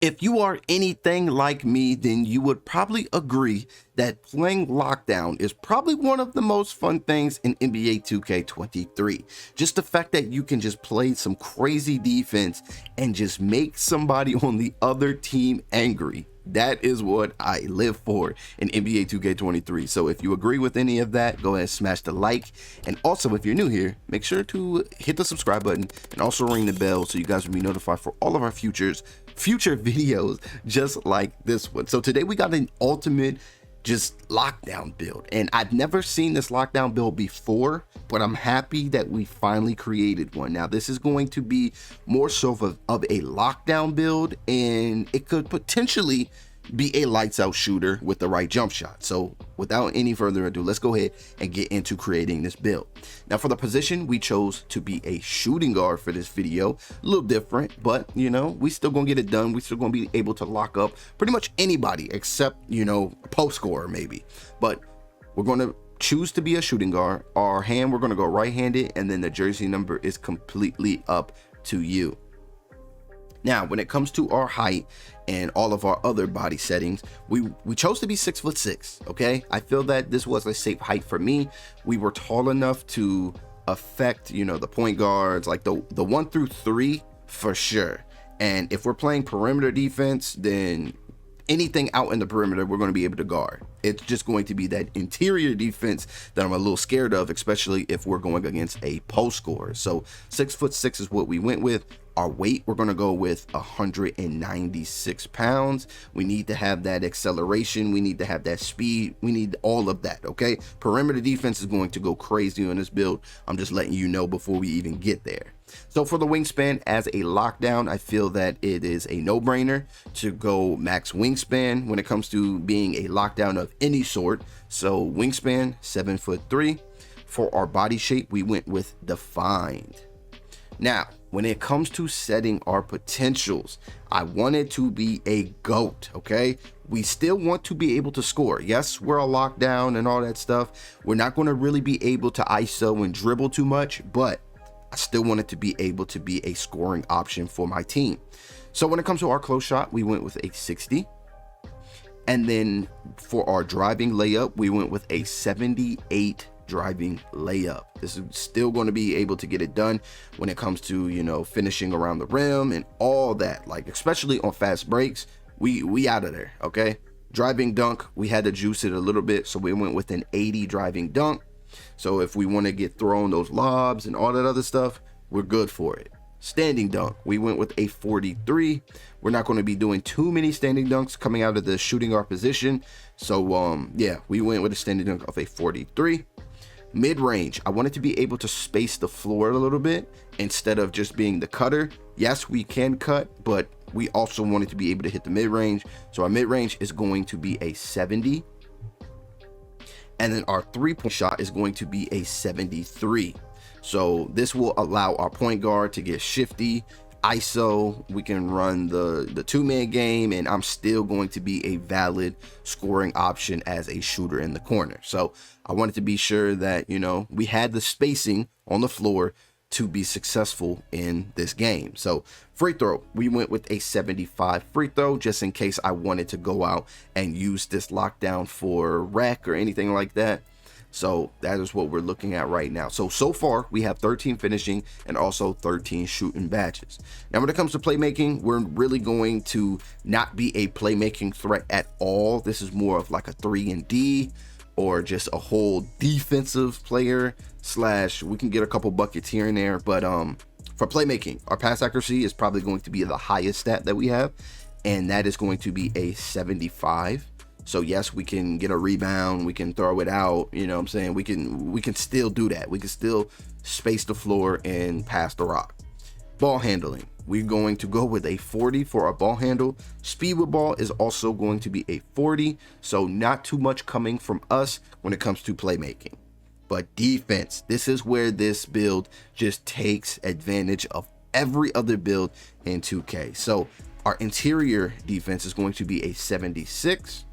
If you are anything like me, then you would probably agree that playing Lockdown is probably one of the most fun things in NBA 2K23. Just the fact that you can just play some crazy defense and just make somebody on the other team angry. That is what I live for in NBA 2K23. So if you agree with any of that, go ahead and smash the like. And also, if you're new here, make sure to hit the subscribe button and also ring the bell so you guys will be notified for all of our future videos just like this one. So today we got an ultimate just lockdown build, and I've never seen this lockdown build before, but I'm happy that we finally created one. Now this is going to be more so of a lockdown build, and it could potentially be a lights out shooter with the right jump shot. So without any further ado, let's go ahead and get into creating this build. Now for the position, we chose to be a shooting guard for this video. A little different, but you know, we still gonna get it done. We still gonna be able to lock up pretty much anybody except, you know, a post scorer maybe. But we're gonna choose to be a shooting guard. Our hand, we're gonna go right-handed, and then the jersey number is completely up to you. Now, when it comes to our height and all of our other body settings, we chose to be 6'6", okay? I feel that this was a safe height for me. We were tall enough to affect, you know, the point guards, like the 1 through 3 for sure. And if we're playing perimeter defense, then anything out in the perimeter, we're going to be able to guard. It's just going to be that interior defense that I'm a little scared of, especially if we're going against a post scorer. So 6'6" is what we went with. Our weight, we're going to go with 196 pounds. We need to have that acceleration. We need to have that speed. We need all of that, okay? Perimeter defense is going to go crazy on this build. I'm just letting you know before we even get there. So for the wingspan as a lockdown, I feel that it is a no-brainer to go max wingspan when it comes to being a lockdown of any sort. So wingspan 7'3". For our body shape, we went with defined. Now, when it comes to setting our potentials, I wanted to be a GOAT, okay? We still want to be able to score. Yes, we're a lockdown and all that stuff. We're not going to really be able to ISO and dribble too much, but I still wanted to be able to be a scoring option for my team. So when it comes to our close shot, we went with a 60. And then for our driving layup, we went with a 78 driving layup. This is still going to be able to get it done when it comes to, you know, finishing around the rim and all that, like especially on fast breaks. We out of there, okay? Driving dunk, we had to juice it a little bit, so we went with an 80 driving dunk. So if we want to get thrown those lobs and all that other stuff, we're good for it. Standing dunk, we went with a 43. We're not going to be doing too many standing dunks coming out of the shooting guard position. So yeah, we went with a standing dunk of a 43. Mid-range, I wanted to be able to space the floor a little bit instead of just being the cutter. Yes, we can cut, but we also wanted to be able to hit the mid-range. So our mid-range is going to be a 70. And then our three-point shot is going to be a 73. So this will allow our point guard to get shifty, ISO. We can run the two-man game, and I'm still going to be a valid scoring option as a shooter in the corner. So I wanted to be sure that, you know, we had the spacing on the floor to be successful in this game. So free throw, we went with a 75 free throw just in case I wanted to go out and use this lockdown for rec or anything like that. So that is what we're looking at right now. So far we have 13 finishing and also 13 shooting badges. Now when it comes to playmaking, we're really going to not be a playmaking threat at all. This is more of like a 3-and-D or just a whole defensive player / we can get a couple buckets here and there. But for playmaking, our pass accuracy is probably going to be the highest stat that we have, and that is going to be a 75. So yes, we can get a rebound, we can throw it out, you know what I'm saying? We can still do that. We can still space the floor and pass the rock. Ball handling, we're going to go with a 40 for our ball handle. Speed with ball is also going to be a 40, so not too much coming from us when it comes to playmaking. But defense, this is where this build just takes advantage of every other build in 2K. So our interior defense is going to be a 76.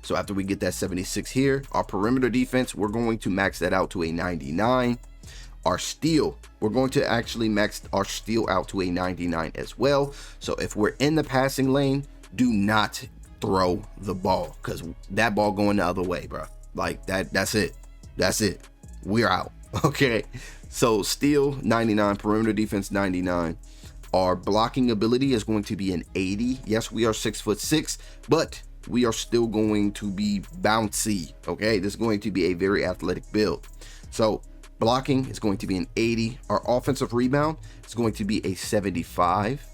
So after we get that 76 here, our perimeter defense, we're going to max that out to a 99. Our steal, we're going to actually max our steal out to a 99 as well. So if we're in the passing lane, do not throw the ball, because that ball going the other way, bro. Like that's it. We're out. Okay, so steal 99, perimeter defense 99. Our blocking ability is going to be an 80. Yes, we are 6'6", but we are still going to be bouncy. Okay, this is going to be a very athletic build. So blocking is going to be an 80. Our offensive rebound is going to be a 75.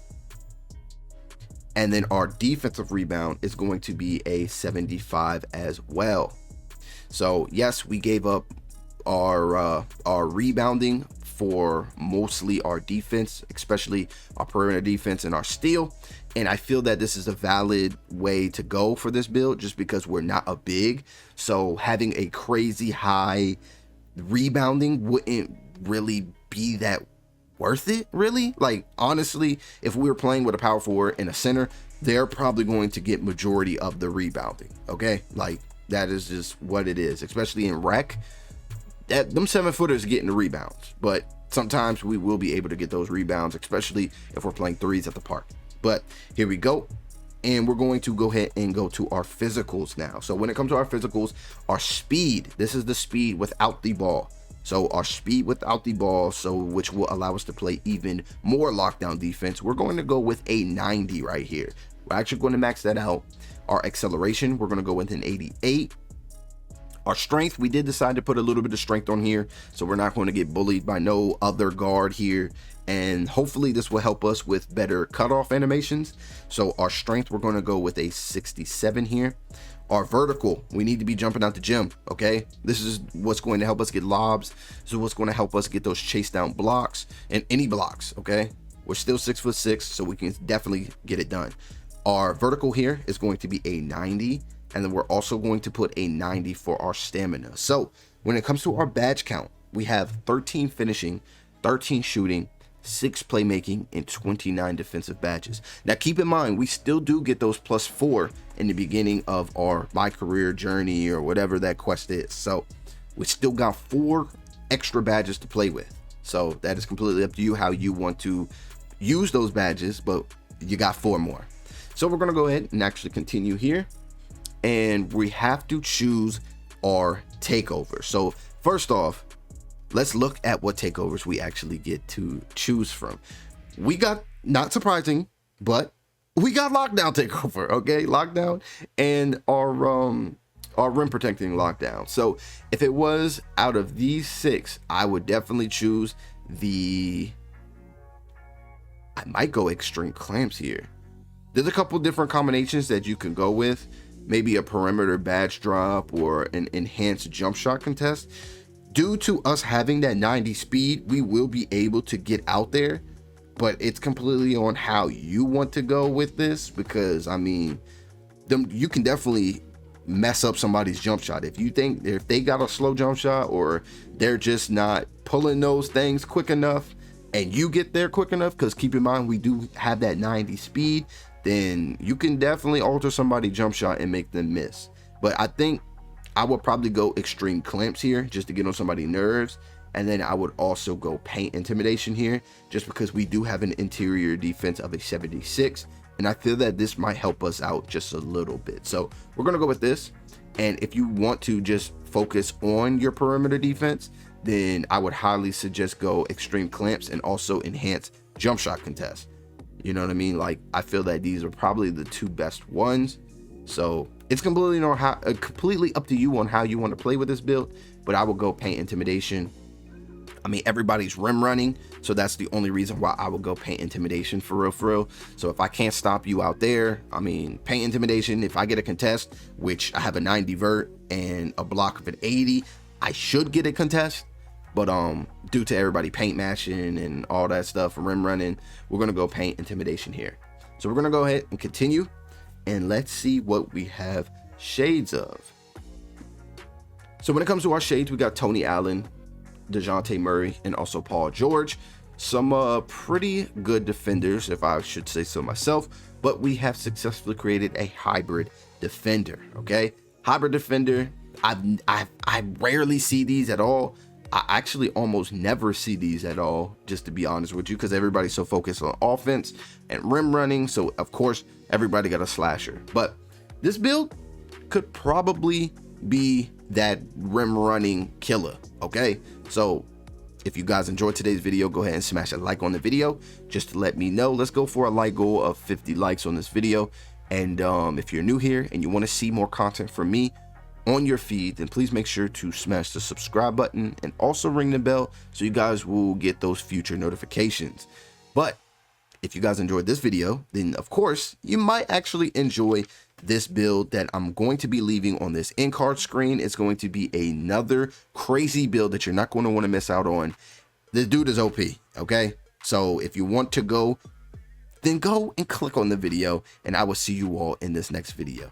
And then our defensive rebound is going to be a 75 as well. So yes, we gave up our rebounding for mostly our defense, especially our perimeter defense and our steal. And I feel that this is a valid way to go for this build, just because we're not a big. So having a crazy high rebounding wouldn't really be that worth it, really. Like, honestly, if we were playing with a power forward and a center, they're probably going to get majority of the rebounding. Okay, like that is just what it is, especially in rec. That them 7-footers getting the rebounds, but sometimes we will be able to get those rebounds, especially if we're playing threes at the park. But here we go, and we're going to go ahead and go to our physicals now. So when it comes to our physicals, our speed, this is the speed without the ball. So our speed without the ball, so which will allow us to play even more lockdown defense. We're going to go with a 90 right here. We're actually going to max that out. Our acceleration, we're going to go with an 88. Our strength, we did decide to put a little bit of strength on here, so we're not going to get bullied by no other guard here. And hopefully this will help us with better cutoff animations. So our strength, we're going to go with a 67 here. Our vertical, we need to be jumping out the gym. Okay, this is what's going to help us get lobs. This is what's going to help us get those chase down blocks and any blocks. Okay, we're still 6'6", so we can definitely get it done. Our vertical here is going to be a 90, and then we're also going to put a 90 for our stamina. So when it comes to our badge count, we have 13 finishing, 13 shooting, 6 playmaking, and 29 defensive badges. Now keep in mind, we still do get those +4 in the beginning of our My Career journey or whatever that quest is. So we still got 4 extra badges to play with. So that is completely up to you how you want to use those badges, but you got 4 more. So we're going to go ahead and actually continue here, and we have to choose our takeover. So first off, let's look at what takeovers we actually get to choose from. We got, not surprising, but we got lockdown takeover. Okay, lockdown and our rim protecting lockdown. So if it was out of these 6, I would definitely choose I might go extreme clamps here. There's a couple different combinations that you can go with. Maybe a perimeter badge drop or an enhanced jump shot contest. Due to us having that 90 speed, we will be able to get out there, but it's completely on how you want to go with this, because I mean, you can definitely mess up somebody's jump shot. If they got a slow jump shot, or they're just not pulling those things quick enough and you get there quick enough, because keep in mind, we do have that 90 speed, then you can definitely alter somebody's jump shot and make them miss. But I think I would probably go extreme clamps here just to get on somebody's nerves. And then I would also go paint intimidation here, just because we do have an interior defense of a 76. And I feel that this might help us out just a little bit. So we're going to go with this. And if you want to just focus on your perimeter defense, then I would highly suggest go extreme clamps and also enhance jump shot contest. You know what I mean? Like, I feel that these are probably the 2 best ones. So it's completely up to you on how you want to play with this build, but I will go paint intimidation. I mean, everybody's rim running, so that's the only reason why I will go paint intimidation for real. So if I can't stop you out there, I mean, paint intimidation. If I get a contest, which I have a 90 vert and a block of an 80, I should get a contest. But due to everybody paint matching and all that stuff, rim running, we're gonna go paint intimidation here. So we're gonna go ahead and continue, and let's see what we have shades of. So when it comes to our shades, we got Tony Allen, DeJounte Murray, and also Paul George. Some pretty good defenders, if I should say so myself, but we have successfully created a hybrid defender. Okay, hybrid defender. I rarely see these at all, I actually almost never see these at all, just to be honest with you, because everybody's so focused on offense and rim running. So of course, everybody got a slasher. But this build could probably be that rim running killer. Okay, so if you guys enjoyed today's video, go ahead and smash a like on the video just to let me know. Let's go for a like goal of 50 likes on this video. And if you're new here and you want to see more content from me on your feed, then please make sure to smash the subscribe button and also ring the bell so you guys will get those future notifications. But if you guys enjoyed this video, then of course you might actually enjoy this build that I'm going to be leaving on this end card screen. It's going to be another crazy build that you're not going to want to miss out on. This dude is OP, okay? So if you want to go, then go and click on the video, and I will see you all in this next video.